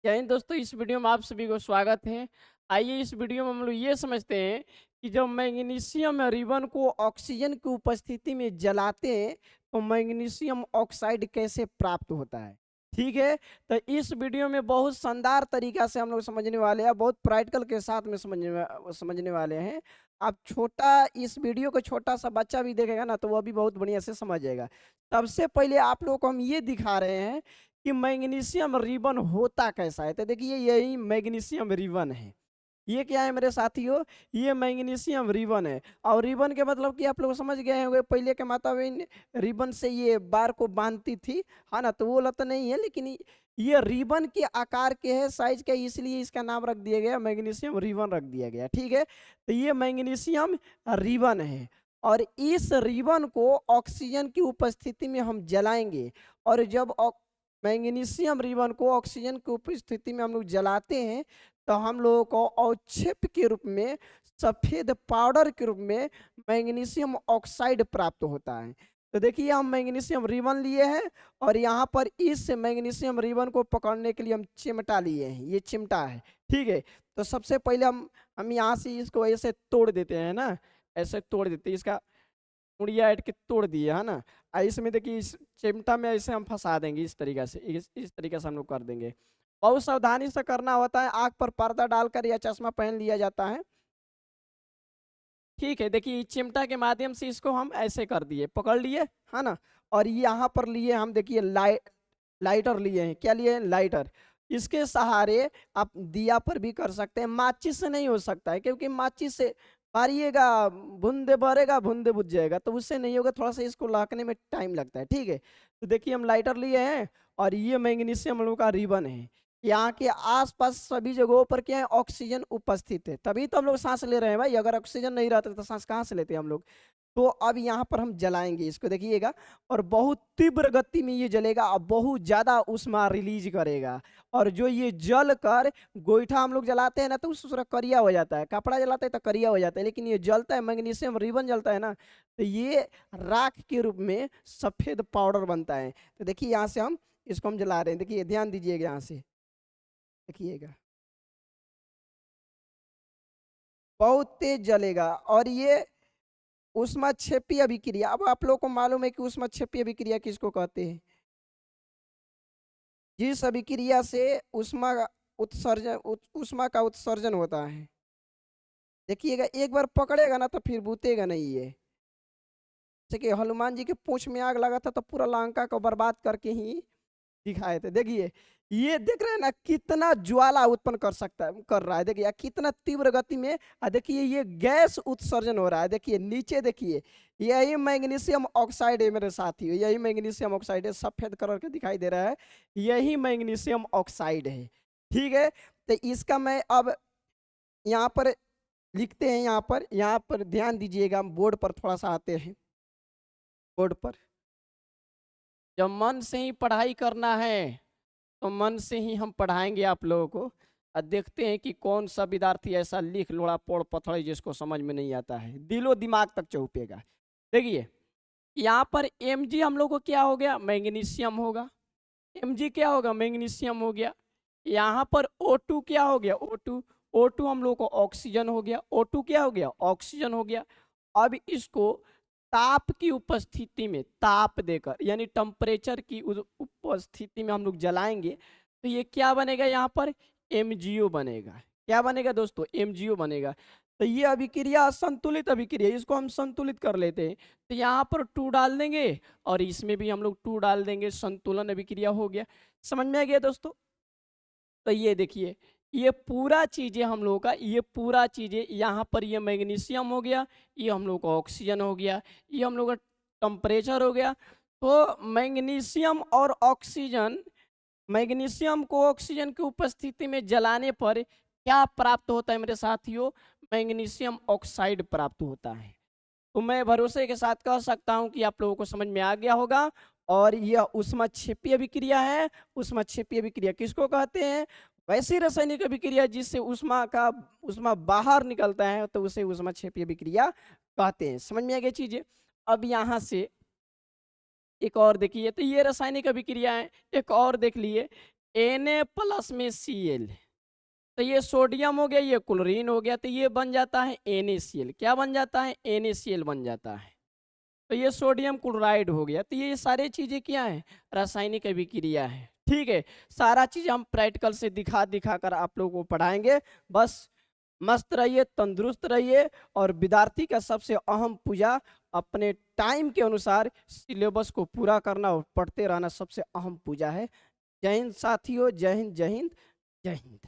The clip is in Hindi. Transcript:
जय हिंद दोस्तों, इस वीडियो में आप सभी को स्वागत है। आइए इस वीडियो में हम लोग ये समझते हैं कि जब मैग्नीशियम रिबन को ऑक्सीजन की उपस्थिति में जलाते हैं तो मैग्नीशियम ऑक्साइड कैसे प्राप्त होता है। ठीक है, तो इस वीडियो में बहुत शानदार तरीका से हम लोग समझने वाले हैं, बहुत प्रैक्टिकल के साथ में समझने वाले हैं। आप छोटा इस वीडियो को छोटा सा बच्चा भी देखेगा ना तो वह भी बहुत बढ़िया से समझ जाएगा। सबसे पहले आप लोगों को हम ये दिखा रहे हैं कि मैग्नीशियम रिबन होता कैसा है। तो देखिए यही मैग्नीशियम रिबन है। ये क्या है मेरे साथियों, ये मैग्नीशियम रिबन है। और रिबन के मतलब कि आप लोग समझ गए होंगे, पहले के माता बहन रिबन से ये बार को बांधती थी, है ना। तो वो लत नहीं है, लेकिन ये रिबन के आकार के है, साइज के, इसलिए इसका नाम रख दिया गया, मैग्नीशियम रिबन रख दिया गया। ठीक है, तो ये मैग्नीशियम रिबन है और इस रिबन को ऑक्सीजन की उपस्थिति में हम जलाएंगे। और जब मैग्नीशियम रिबन को ऑक्सीजन की उपस्थिति में हम लोग जलाते हैं तो हम लोगों को अवक्षेप के रूप में, सफेद पाउडर के रूप में मैग्नीशियम ऑक्साइड प्राप्त होता है। तो देखिए हम मैग्नीशियम रिबन लिए हैं और यहाँ पर इस मैग्नीशियम रिबन को पकड़ने के लिए हम चिमटा लिए हैं, ये चिमटा है। ठीक है, तो सबसे पहले हम यहाँ से इसको ऐसे तोड़ देते हैं ना, ऐसे तोड़ देते हैं, इसका मुड़िया ऐड के तोड़ दिए, है ना। इसमें देखिए इस चिमटा में ऐसे हम फंसा देंगे, इस तरीके से, इस तरीके से हम लोग कर देंगे। बहुत सावधानी से करना होता है, आंख पर पर्दा डालकर या चश्मा पहन लिया जाता है। ठीक है, देखिए चिमटा के माध्यम से इसको हम ऐसे कर दिए, पकड़ लिए, है ना। और यहाँ पर लिए हम, देखिए लाइटर लिए हैं। क्या लिए हैं? लाइटर। इसके सहारे आप दिया पर भी कर सकते हैं। माचिस से नहीं हो सकता है, क्योंकि माचिस से मारिएगा भुंदे भरेगा, भुंदे बुझ जाएगा, तो उससे नहीं होगा, थोड़ा सा इसको लाकने में टाइम लगता है। ठीक है, तो देखिए हम लाइटर लिए हैं और ये मैग्नीशियम हम लोग का रिबन है। यहाँ के आसपास सभी जगहों पर क्या है, ऑक्सीजन उपस्थित है, तभी तो हम लोग सांस ले रहे हैं भाई। अगर ऑक्सीजन नहीं रहता तो सांस कहाँ से लेते हम लोग। तो अब यहाँ पर हम जलाएंगे इसको, देखिएगा। और बहुत तीव्र गति में ये जलेगा और बहुत ज्यादा ऊष्मा रिलीज करेगा। और जो ये जल कर, गोईठा हम लोग जलाते हैं ना तो उसका करिया हो जाता है, कपड़ा जलाते हैं तो करिया हो जाता है, लेकिन ये जलता है, मैग्नीशियम रिबन जलता है ना, तो ये राख के रूप में सफेद पाउडर बनता है। तो देखिए यहाँ से हम इसको हम जला रहे हैं, देखिए ध्यान दीजिएगा, यहाँ से देखिएगा बहुत तेज जलेगा। और ये ऊष्माक्षेपीय अभिक्रिया, अब आप लोग को मालूम है कि ऊष्माक्षेपीय अभिक्रिया किसको कहते हैं। जिस अभिक्रिया से ऊष्मा का उत्सर्जन होता है। देखिएगा एक बार पकड़ेगा ना तो फिर बूतेगा नहीं ये। जैसे कि हनुमान जी के पूंछ में आग लगा था तो पूरा लंका को बर्बाद करके ही दिखाए थे। देखिए ये देख रहे हैं ना, कितना ज्वाला उत्पन्न कर सकता है, कर रहा है। देखिए कितना तीव्र गति में, देखिए ये गैस उत्सर्जन हो रहा है। देखिए नीचे देखिए, यही मैग्नीशियम ऑक्साइड है मेरे साथियों, यही मैग्नीशियम ऑक्साइड है, सफेद कलर के दिखाई दे रहा है, यही मैग्नीशियम ऑक्साइड है। ठीक है, तो इसका मैं अब यहाँ पर लिखते हैं, यहाँ पर ध्यान दीजिएगा, हम बोर्ड पर थोड़ा सा आते हैं। बोर्ड पर जब मन से ही पढ़ाई करना है तो मन से ही हम पढ़ाएंगे आप लोगों को। और देखते हैं कि कौन सा विद्यार्थी ऐसा लिख लोड़ा पोड़ पथड़ जिसको समझ में नहीं आता है, दिलो दिमाग तक चौपेगा। देखिए यहाँ पर Mg हम लोग को क्या हो गया, मैग्नीशियम होगा। Mg क्या होगा, मैग्नीशियम हो गया। यहाँ पर O2 क्या हो गया, O2 हम लोग को ऑक्सीजन हो गया। O2 क्या हो गया, ऑक्सीजन हो गया। अब इसको ताप की उपस्थिति में, ताप देकर यानी टेम्परेचर की उपस्थिति में हम लोग जलाएंगे तो ये क्या बनेगा, यहाँ पर MgO बनेगा। क्या बनेगा दोस्तों, MgO बनेगा। तो ये अभिक्रिया संतुलित अभिक्रिया, इसको हम संतुलित कर लेते हैं। तो यहाँ पर 2 डाल देंगे और इसमें भी हम लोग 2 डाल देंगे, संतुलन अभिक्रिया हो गया। समझ में आ गया दोस्तों। तो ये देखिए ये पूरा चीजें हम लोगों का, ये पूरा चीजें यहाँ पर, ये मैग्नीशियम हो गया, ये हम लोग का ऑक्सीजन हो गया, ये हम लोग का टेम्परेचर हो गया। तो मैग्नीशियम और ऑक्सीजन, मैग्नीशियम को ऑक्सीजन की उपस्थिति में जलाने पर क्या प्राप्त होता है मेरे साथियों, मैग्नीशियम ऑक्साइड प्राप्त होता है। तो मैं भरोसे के साथ कह सकता हूं कि आप लोगों को समझ में आ गया होगा। और यह ऊष्माक्षेपीय अभिक्रिया है। ऊष्माक्षेपीय अभिक्रिया किसको कहते हैं, वैसी रासायनिक अभिक्रिया जिससे ऊष्मा बाहर निकलता है तो उसे ऊष्माक्षेपीय अभिक्रिया कहते हैं। समझ में आ गया चीजें। अब यहाँ से एक और देखिए, तो ये रासायनिक अभिक्रिया है, एक और देख लिए। Na+ में Cl, तो ये सोडियम हो गया, ये क्लोरीन हो गया, तो ये बन जाता है NaCl। क्या बन जाता है? NaCl बन जाता है। तो ये सोडियम क्लोराइड हो गया। तो ये सारी चीजें क्या है? रासायनिक अभिक्रिया है। ठीक है, सारा चीज हम प्रैक्टिकल से दिखा दिखा कर आप लोगों को पढ़ाएंगे। बस मस्त रहिए, तंदुरुस्त रहिए, और विद्यार्थी का सबसे अहम पूजा अपने टाइम के अनुसार सिलेबस को पूरा करना और पढ़ते रहना सबसे अहम पूजा है। जय हिंद साथियों, जय हिंद, जय हिंद, जय हिंद।